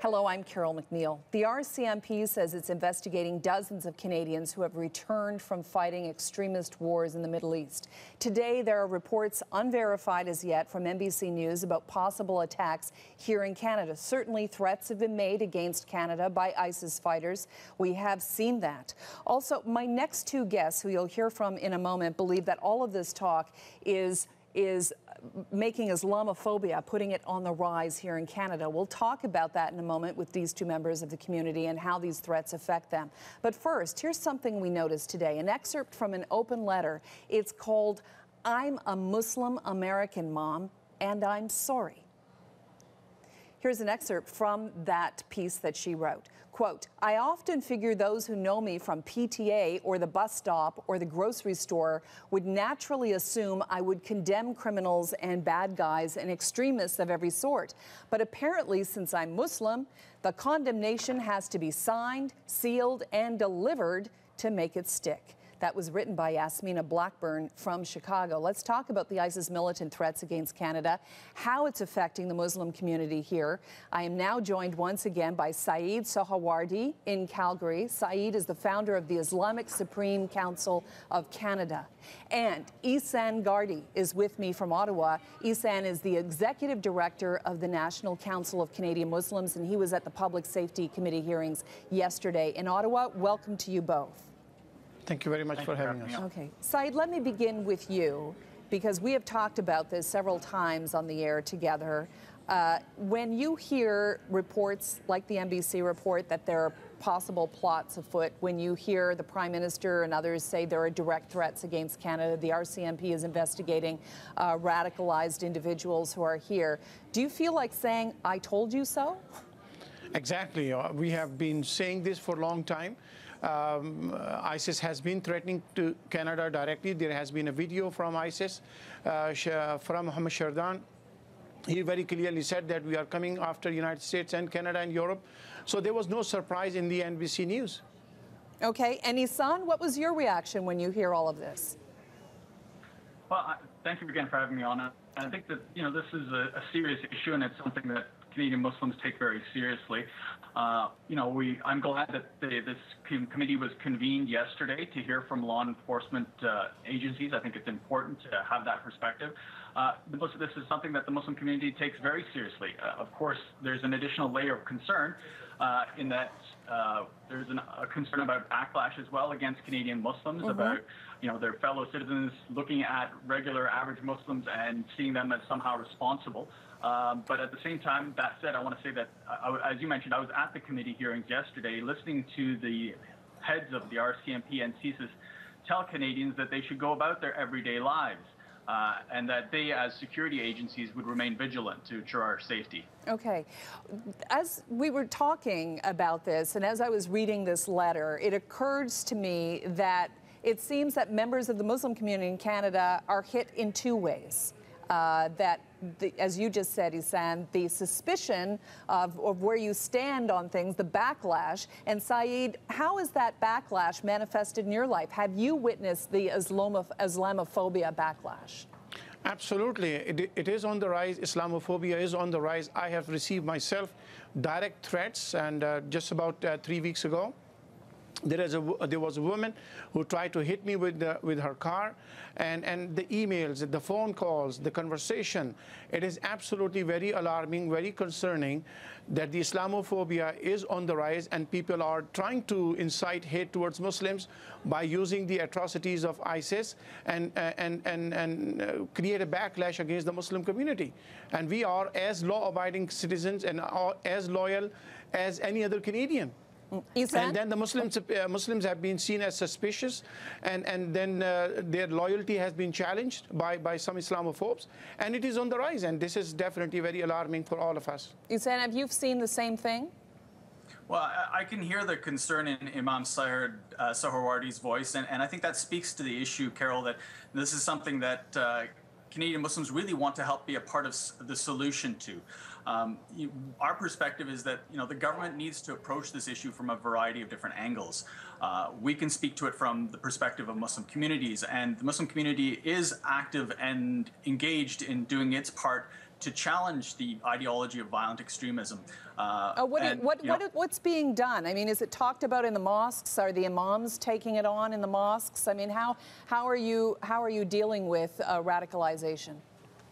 Hello, I'm Carol McNeil. The RCMP says it's investigating dozens of Canadians who have returned from fighting extremist wars in the Middle East. Today, there are reports, unverified as yet, from NBC News about possible attacks here in Canada. Certainly, threats have been made against Canada by ISIS fighters. We have seen that. Also, my next two guests, who you'll hear from in a moment, believe that all of this talk is making Islamophobia, putting it on the rise here in Canada. We'll talk about that in a moment with these two members of the community and how these threats affect them. But first, here's something we noticed today, an excerpt from an open letter. It's called, "I'm a Muslim American Mom, and I'm Sorry." Here's an excerpt from that piece that she wrote. Quote, "I often figure those who know me from PTA or the bus stop or the grocery store would naturally assume I would condemn criminals and bad guys and extremists of every sort. But apparently, since I'm Muslim, the condemnation has to be signed, sealed, and delivered to make it stick." That was written by Yasmina Blackburn from Chicago. Let's talk about the ISIS militant threats against Canada, how it's affecting the Muslim community here. I am now joined once again by Saeed Sohrawardy in Calgary. Saeed is the founder of the Islamic Supreme Council of Canada. And Ihsaan Gardee is with me from Ottawa. Ihsaan is the executive director of the National Council of Canadian Muslims, and he was at the Public Safety Committee hearings yesterday in Ottawa. Welcome to you both. Thank you very much for having us. Okay. Saeed, let me begin with you, because we have talked about this several times on the air together. When you hear reports like the NBC report that there are possible plots afoot, when you hear the Prime Minister and others say there are direct threats against Canada, the RCMP is investigating radicalized individuals who are here, do you feel like saying, "I told you so"? Exactly. We have been saying this for a long time. ISIS has been threatening to Canada directly. There has been a video from ISIS, from Mohammed Shardan. He very clearly said that we are coming after the United States and Canada and Europe. So there was no surprise in the NBC News. Okay. And Ihsaan, what was your reaction when you hear all of this? Well, thank you again for having me on. And I think that, this is a serious issue, and it's something that Canadian Muslims take very seriously. I'm glad that this committee was convened yesterday to hear from law enforcement agencies. I think it's important to have that perspective. This is something that the Muslim community takes very seriously. Of course, there's an additional layer of concern in that there's a concern about backlash as well against Canadian Muslims, about their fellow citizens looking at regular average Muslims and seeing them as somehow responsible. But at the same time, that said, I want to say that, as you mentioned, I was at the committee hearings yesterday listening to the heads of the RCMP and CSIS tell Canadians that they should go about their everyday lives and that they, as security agencies, would remain vigilant to ensure our safety. Okay. As we were talking about this, and as I was reading this letter, it occurs to me that it seems that members of the Muslim community in Canada are hit in two ways. As you just said, Ihsaan, the suspicion of where you stand on things, the backlash. And Saeed, how is that backlash manifested in your life? Have you witnessed the Islamophobia backlash? Absolutely. It is on the rise. Islamophobia is on the rise. I have received myself direct threats, and just about 3 weeks ago, there was a woman who tried to hit me with her car, and the emails, the phone calls, the conversation. It is absolutely very alarming, very concerning that the Islamophobia is on the rise, and people are trying to incite hate towards Muslims by using the atrocities of ISIS and create a backlash against the Muslim community. And we are as law-abiding citizens and are as loyal as any other Canadian. And then the Muslims have been seen as suspicious, and then their loyalty has been challenged by some Islamophobes, and it is on the rise, and this is definitely very alarming for all of us. Ihsaan, have you seen the same thing? Well, I can hear the concern in Imam Saeed Sohrawardy's voice, and I think that speaks to the issue, Carol, that this is something that Canadian Muslims really want to help be a part of the solution to. Our perspective is that the government needs to approach this issue from a variety of different angles. We can speak to it from the perspective of Muslim communities, and the Muslim community is active and engaged in doing its part to challenge the ideology of violent extremism. What's being done? I mean, is it talked about in the mosques? Are the imams taking it on in the mosques? I mean, how are you dealing with radicalization?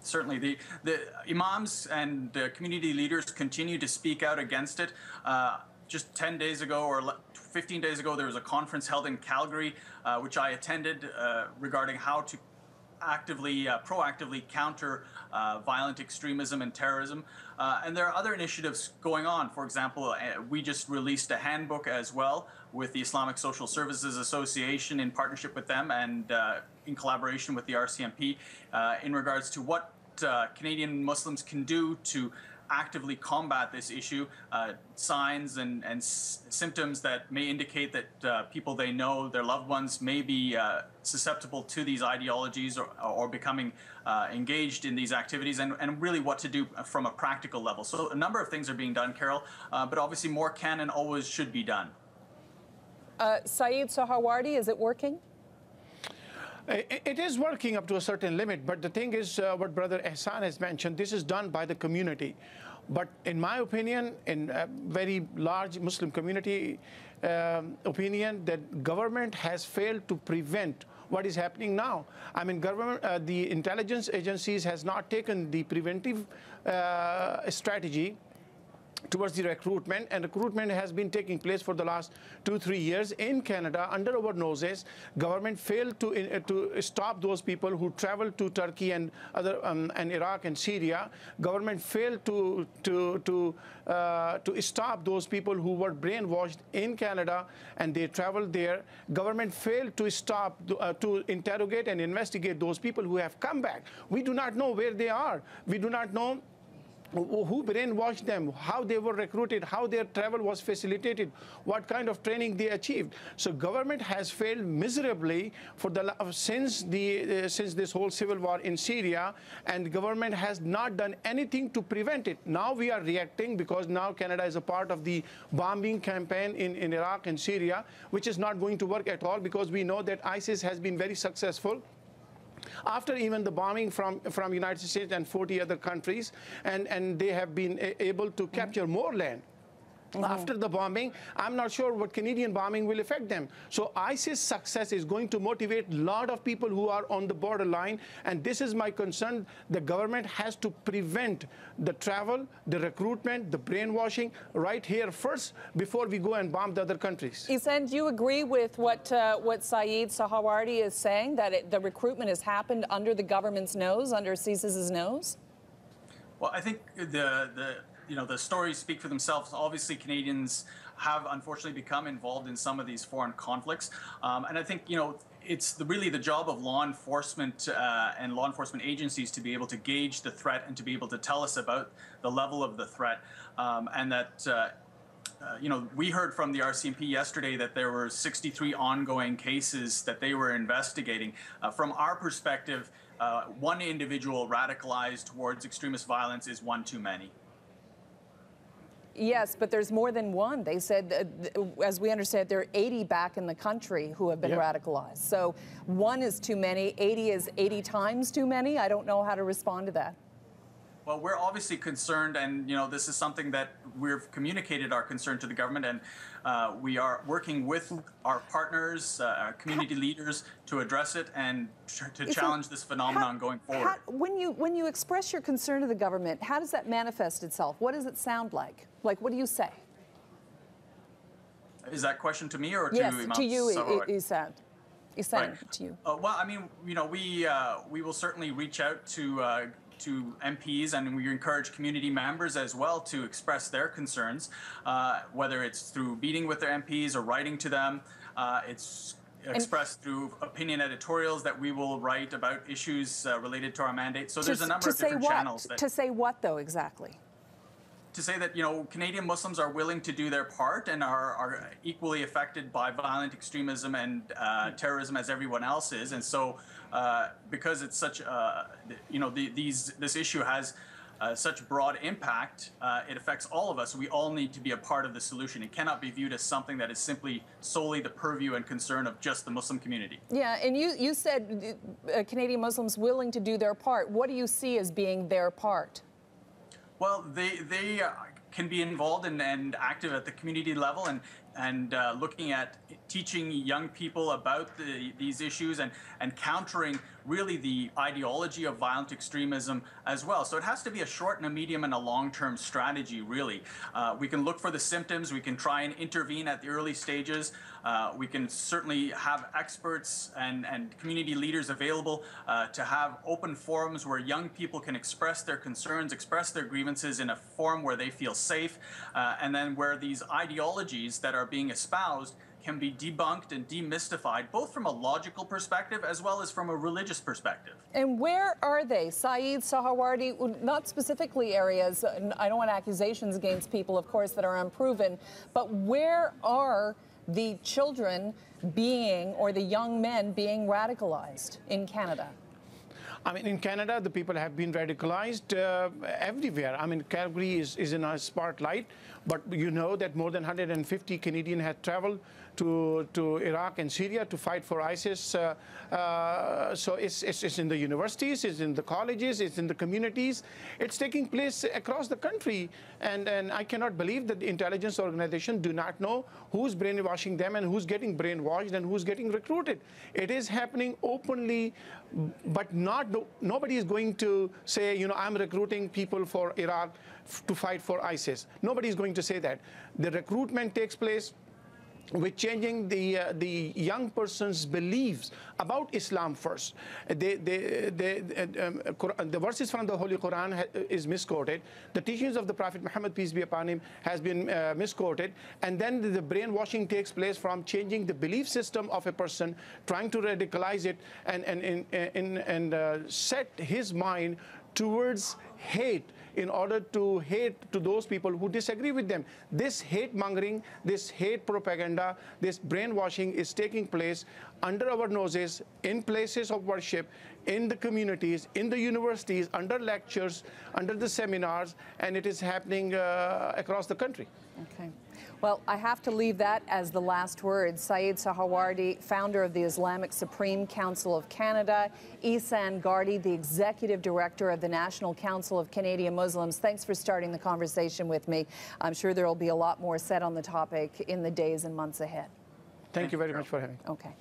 Certainly, the imams and community leaders continue to speak out against it. Just 10 days ago or 15 days ago, there was a conference held in Calgary, which I attended, regarding how to proactively counter violent extremism and terrorism. And there are other initiatives going on. For example, we just released a handbook as well with the Islamic Social Services Association in partnership with them and in collaboration with the RCMP in regards to what Canadian Muslims can do to actively combat this issue, signs and symptoms that may indicate that people they know, their loved ones, may be susceptible to these ideologies or becoming engaged in these activities, and really what to do from a practical level. So a number of things are being done, Carol, but obviously more can and always should be done. Saeed Sohrawardy, is it working? It is working up to a certain limit, but the thing is, what Brother Ihsaan has mentioned, this is done by the community. But in my opinion, in a very large Muslim community opinion, that government has failed to prevent what is happening now. I mean, the intelligence agencies has not taken the preventive strategy towards the recruitment, and recruitment has been taking place for the last 2-3 years in Canada under our noses. Government failed to stop those people who travel to Turkey and and Iraq and Syria. Government failed to stop those people who were brainwashed in Canada and they traveled there. Government failed to stop to interrogate and investigate those people who have come back. We do not know where they are. We do not know who brainwashed them, how they were recruited, how their travel was facilitated, what kind of training they achieved. So government has failed miserably for since this whole civil war in Syria, and government has not done anything to prevent it. Now we are reacting because now Canada is a part of the bombing campaign in Iraq and Syria, which is not going to work at all, because we know that ISIS has been very successful after even the bombing from United States and 40 other countries, and they have been able to capture more land. After the bombing, I'm not sure what Canadian bombing will affect them. So ISIS success is going to motivate a lot of people who are on the borderline, and this is my concern. The government has to prevent the travel, the recruitment, the brainwashing right here first before we go and bomb the other countries. Ihsaan, do you agree with what Saeed Sohrawardy is saying, that the recruitment has happened under the government's nose, under CSIS's nose? Well, I think the stories speak for themselves. Obviously, Canadians have unfortunately become involved in some of these foreign conflicts. And I think, it's really the job of law enforcement and law enforcement agencies to be able to gauge the threat and to be able to tell us about the level of the threat. And that, we heard from the RCMP yesterday that there were 63 ongoing cases that they were investigating. From our perspective, one individual radicalized towards extremist violence is one too many. Yes, but there's more than one. They said, as we understand, there are 80 back in the country who have been radicalized. So one is too many, 80 is 80 times too many. I don't know how to respond to that. Well, we're obviously concerned, and this is something that we've communicated our concern to the government, and we are working with our partners, our community leaders, to address it and to challenge this phenomenon going forward. When you express your concern to the government, how does that manifest itself? What does it sound like? Like, what do you say? Is that question to me or to Yes, Imam to you, Sohrawardy? Ihsaan, Right. to you. Well, I mean, we will certainly reach out to MPs, and we encourage community members as well to express their concerns, whether it's through meeting with their MPs or writing to them. It's expressed through opinion editorials that we will write about issues related to our mandate. So there's a number of different channels. To say what, though, exactly? To say that, Canadian Muslims are willing to do their part and are equally affected by violent extremism and terrorism as everyone else is. And so because it's such, this issue has such broad impact, it affects all of us. We all need to be a part of the solution. It cannot be viewed as something that is simply solely the purview and concern of just the Muslim community. Yeah, and you said Canadian Muslims willing to do their part. What do you see as being their part? Well, they can be involved and active at the community level and looking at teaching young people about these issues and countering really the ideology of violent extremism as well. So it has to be a short and a medium and a long-term strategy, really. We can look for the symptoms. We can try and intervene at the early stages. We can certainly have experts and community leaders available to have open forums where young people can express their concerns, express their grievances in a forum where they feel safe, and then where these ideologies that are being espoused can be debunked and demystified, both from a logical perspective as well as from a religious perspective. And where are they? Saeed Sahawardi, not specifically areas, I don't want accusations against people, of course, that are unproven, but where are the children being, or the young men being radicalized in Canada? I mean, in Canada, the people have been radicalized everywhere. I mean, Calgary is in a spotlight, but you know that more than 150 Canadians have traveled to Iraq and Syria to fight for ISIS. So it's in the universities, it's in the colleges, it's in the communities. It's taking place across the country. And I cannot believe that the intelligence organizations do not know who's brainwashing them and who's getting brainwashed and who's getting recruited. It is happening openly, but nobody is going to say, you know, I'm recruiting people for Iraq to fight for ISIS. Nobody is going to say that. The recruitment takes place with changing the young person's beliefs about Islam first. The verses from the Holy Quran is misquoted. The teachings of the Prophet Muhammad, peace be upon him, has been misquoted. And then the brainwashing takes place from changing the belief system of a person, trying to radicalize it and set his mind towards hate, in order to hate to those people who disagree with them. This hate mongering, this hate propaganda, this brainwashing is taking place under our noses, in places of worship, in the communities, in the universities, under lectures, under the seminars, and it is happening across the country. Okay. Well, I have to leave that as the last word. Saeed Sahawardi, founder of the Islamic Supreme Council of Canada, Ihsaan Gardee, the executive director of the National Council of Canadian Muslims. Thanks for starting the conversation with me. I'm sure there will be a lot more said on the topic in the days and months ahead. Thank you very much for having me. Okay.